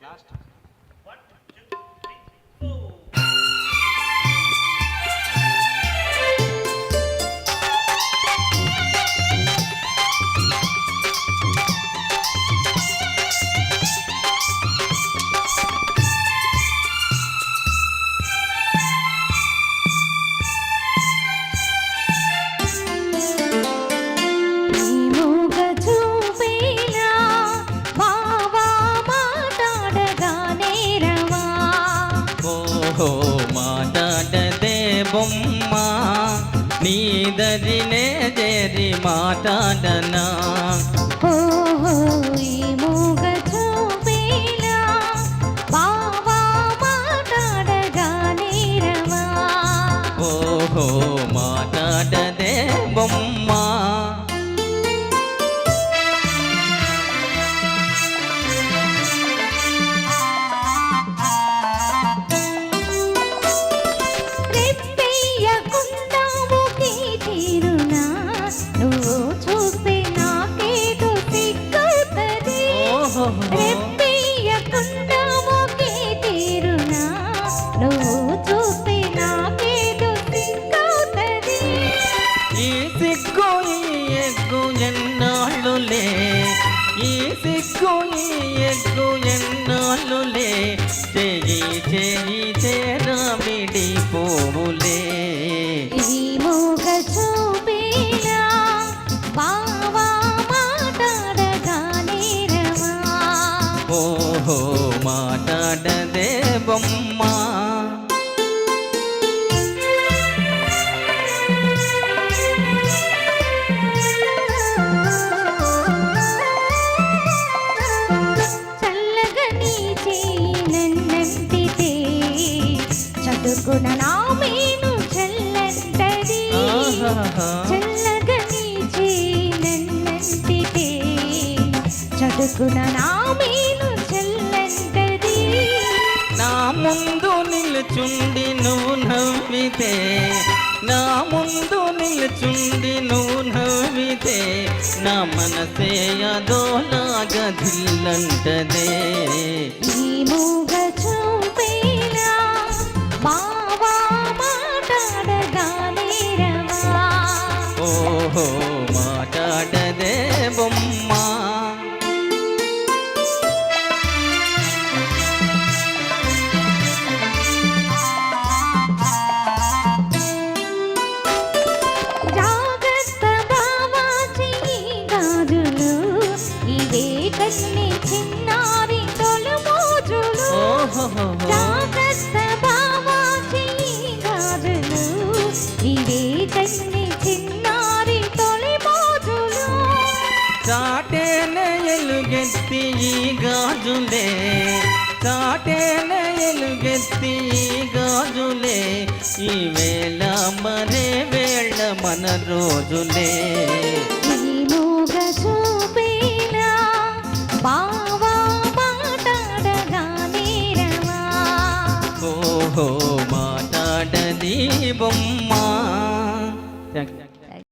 last మాటాడదే బొమ్మ నీదరినే జరి మాటాడనా ఈ మూగ చూపేలా బావా మాటాడగానే రవా ఓహో మాటాడదే బొమ్మ రెప్పయ్యకుండా మోకే తీరునా నువ్వు చూస్తే నాకేదో సిగ్గవుతది ఈ సిగ్గు ఈ ఎగ్గు ఎన్నాళ్ళులే ఈ సిగ్గు ఈ ఎగ్గు ఎన్నాళ్ళులే చెయ్యి చెయ్యి చేరామిడి పోవులే ఈ మూగ చూపేలా బావా మాటాడగానే రవా ఓహో మాటాడదే బొమ్మ చల్లగా నీ చేనంటితే చదువుకున్న నా మేను చల్లంటది చల్లగా నీ చేనంటితే చదువుకున్న నా మేను చల్లంటది నా ముందు నిలుచుండి నువ్వు నవ్వితే నా ముందు నిలుచుండి నువ్వు నవ్వితే నా మనసే అదోలాగా దిల్లంటదే ఈ మూగ చూపేలా బావా మాటాడగానే రవా ఓహో మాటాడదే బొమ్మ జాగ్రత్త బావా చెయ్యి గాజులు ఇవే కన్ని చిన్నారి తొలి మోజులు జాగ్రత్త బావా చెయ్యి గాజులు ఇవే కన్ని చిన్నారి తొలి మోజులు చాటేనే ఎలుగెత్తి ఈ గాజులే చాటేనే ఎలుగెత్తి ఈ గాజులే ఈ వేళ మరే వేళ మన రోజులే ఈ మూగ చూపేలా బావా మాటాడగానే రవా ఓహో మాటాడది బొమ్మ